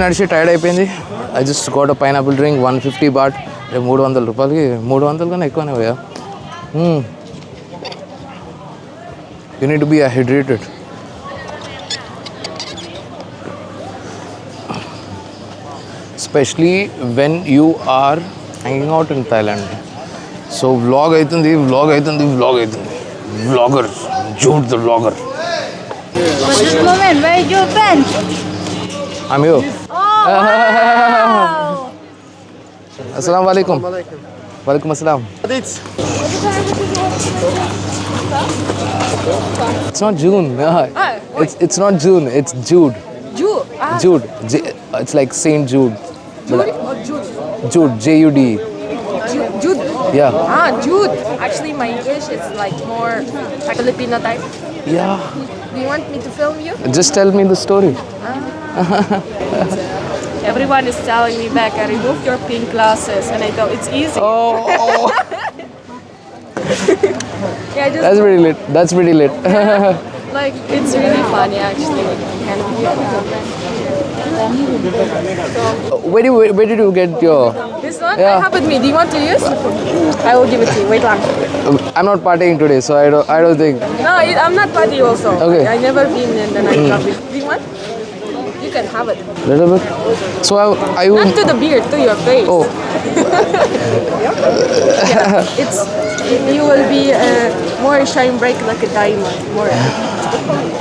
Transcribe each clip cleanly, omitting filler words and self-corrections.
నడిచి టైర్డ్ అయిపోయింది. I just got a pineapple drink 150 baht. 300 రూపాయలకి 300 కన్నా ఎక్కువనే పోయా. You need to be hydrated. Especially when you are hanging out in Thailand. So vlog అవుతుంది. Vlogger Jude the vlogger. But this moment, where is your pen? I'm you. Oh, wow! Assalamu alaikum. Walaikum assalam. It's not June. It's not June. It's Jude. Jude. Jude. It's like Saint Jude. Jude or Jude? Jude. Jude. Jude. Yeah. Jude. Actually, my English is like more like Filipino type. Yeah. Do you want me to film you? Just tell me the story. Everyone is telling me back, I removed your pink glasses, and I thought it's easy. Oh. Yeah, just That's pretty lit. like it's really funny actually. Where did you get your? This one Yeah. I have with me. Do you want to use? I will give it to you. Wait long. I'm not partying today, so I don't think. No, I'm not party also. Okay. I never been in the nightclub. Do you want? You can have it. Little bit. So I Not to the beard, to your face. Oh. Yeah, you will be more shine bright like a diamond. More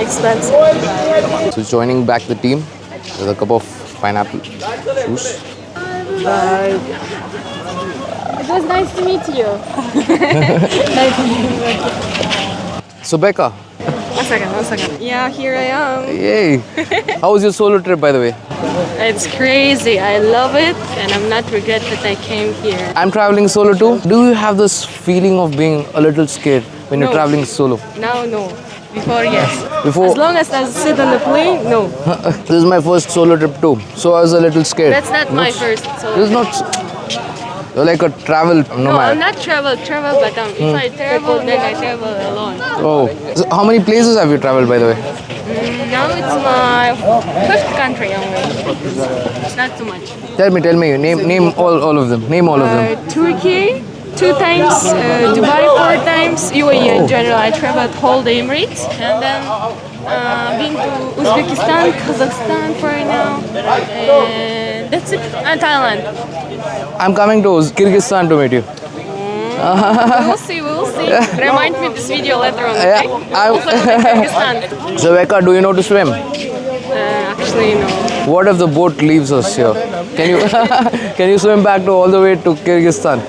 expensive. So joining back the team with a cup of pineapple juice. Bye. It was nice to meet you. Nice to meet you. So Becca, One second. Yeah, here I am. yay! How was your solo trip, by the way? It's crazy. I love it, and I'm not regret that I came here. I'm traveling solo too. Do you have this feeling of being a little scared when you're No. traveling solo? Now, no. Before, yes. Before, As long as I sit on the plane, no. this is my first solo trip too, so I was a little scared. That's not my first. So This is not. You're like a travel no, I'm nomad. not travel, but if I travel, then I travel alone. Oh, so how many places have you traveled, by the way? Now it's my fifth country only. It's not too much. Tell me. Name all of them. Name all of them. Turkey, 2 times, Dubai 4 times, UAE in general. I traveled whole the Emirates, and then been to Uzbekistan, Kazakhstan for now, and that's it. And Thailand. I'm coming to Kyrgyzstan to meet you. We'll see. Remind me this video later on. Okay? Yeah, Also to Kyrgyzstan. So Becca, do you know to swim? Actually, no. What if the boat leaves us here? Can you swim back all the way to Kyrgyzstan?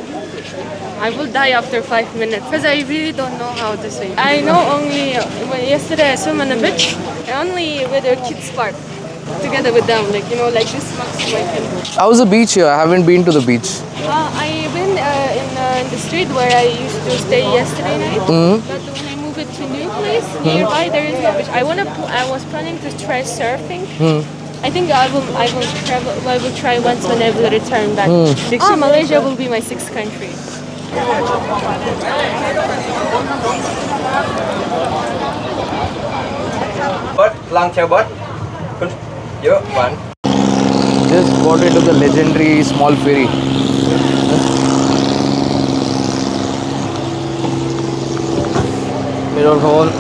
I will die after 5 minutes because I really don't know how to swim. I know only yesterday I swam on the beach, only with the kids part, together with them, like like this much so I can go. How's the beach here? I haven't been to the beach. I've been in the street where I used to stay yesterday night, but when I moved to new place nearby, there is no beach. I was planning to try surfing. I think I will travel. I will try once when I will return back. Malaysia will be my 6th country. Lang chào bớt. Dỡ bạn. Just got into the legendary small ferry. Mirror hole.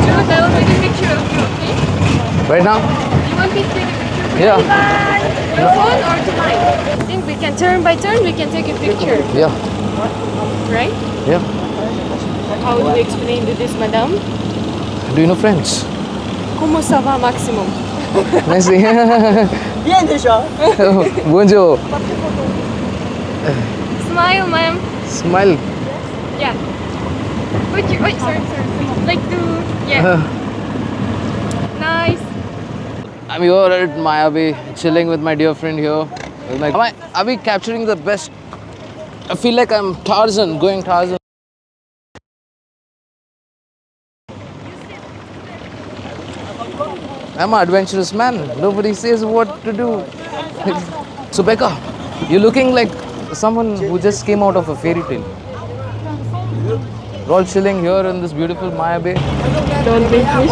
Jude, I will take a picture of you, okay? Right now? You want me to take a picture with Yeah. your phone or to mine? I think we can turn by turn, we can take a picture, Yeah. right? Yeah. How do we explain to this, madam? Do you know French? Como ça va, maximum? Nice. Bien déjà. Bonjour. Smile, ma'am. Smile. Yeah. Put your, sorry. Like to, yeah. Nice. I'm here at Mayabi, chilling with my dear friend here. Are we capturing the best? I feel like I'm Tarzan, going Tarzan. I'm an adventurous man. Nobody says what to do. So Becca, you're looking like someone who just came out of a fairy tale. We're all chilling here in this beautiful Maya Bay. Don't make me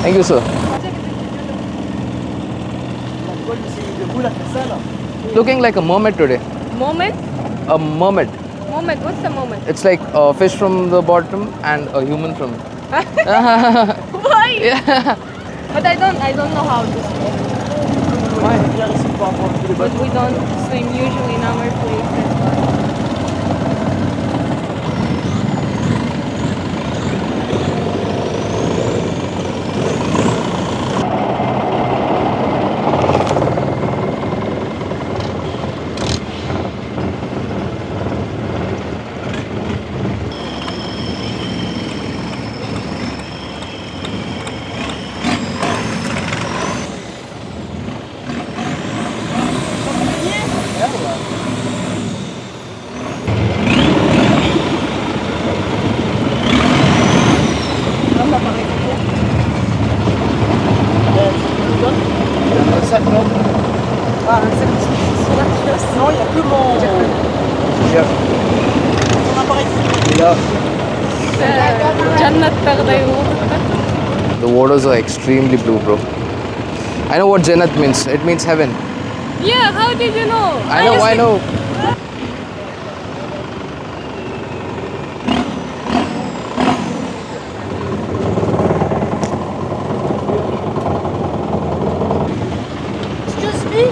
Thank you, sir. Looking like a mermaid today. Moment? A mermaid. Moment? What's the moment? It's like a fish from the bottom and a human from. Why? Yeah. But I don't know how to swim. Why? But we don't swim usually in our places. Non, il n'y a que mon appareil photo. Jannat The waters are extremely blue, bro. I know what Jannat means. It means heaven. Yeah, how did you know? I know. Excuse me.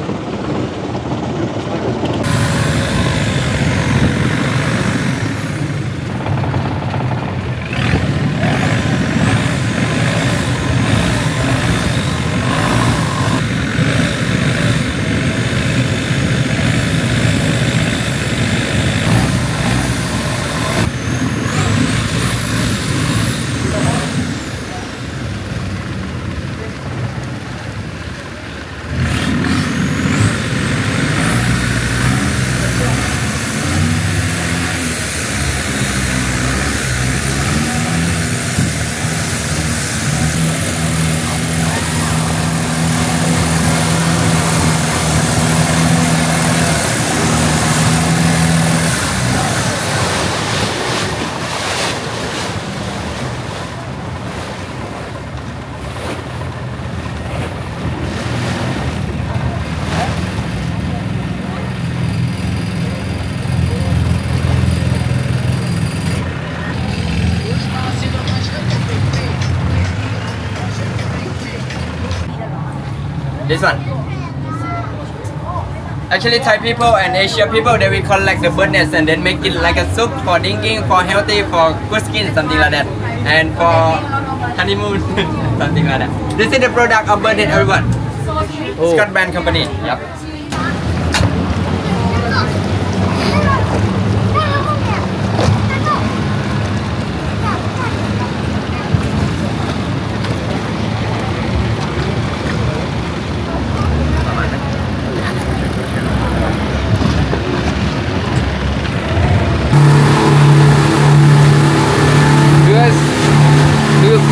This one. Actually, Thai people and Asian people, they will collect the bird nest and then make it like a soup for drinking, for healthy, for good skin, something like that. And for honeymoon, something like that. This is the product of bird nest, everyone. Scott Brand Company. Yep.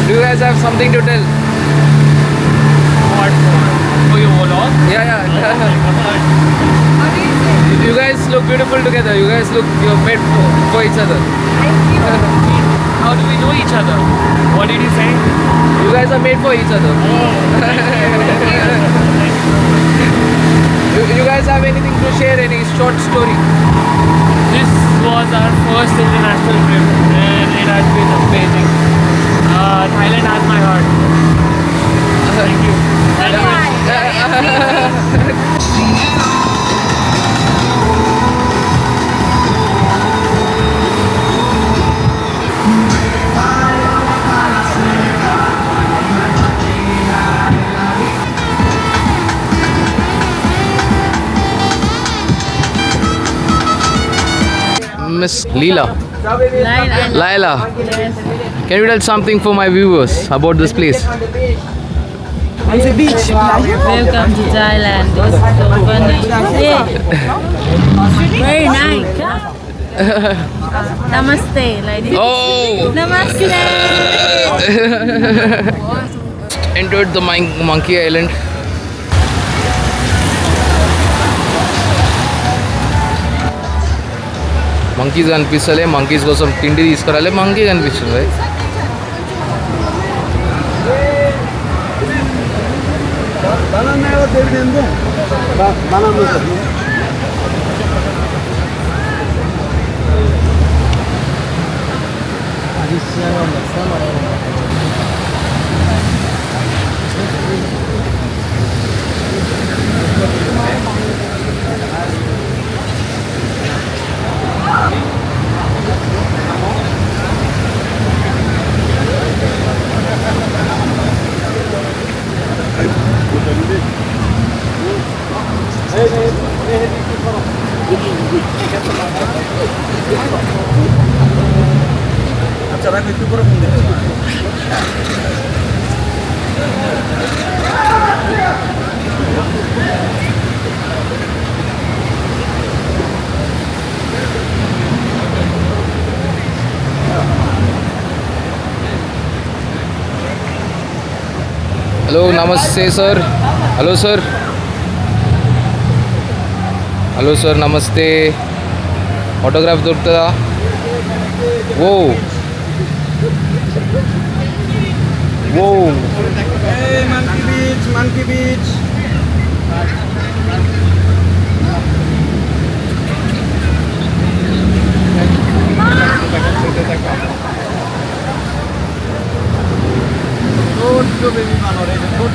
Do you guys have something to tell? What for your vlog? Yeah. You guys look beautiful together. You're made for each other. How do we know each other? What did you say? You guys are made for each other. You guys have anything to share? Any short story? This was our first international trip and it has been amazing. Thailand has my heart. Thank you. is Leela. Laila. Laila. Can you tell something for my viewers about this place? On the beach. Welcome to Thailand. This is so funny. Yeah. Very nice. Namaste, like this. Oh! Namaste. Entered the monkey island. Monkeys కనిపిస్తలే monkeys కోసం తిండి తీసుకురాలే monkey కనిపిస్తుంది. Hello, namaste sir. Hello sir. Hello sir, namaste. Autograph దొరుకుతుందా? Whoa. Whoa. Hey, monkey beach, monkey beach. Good baby man already. Good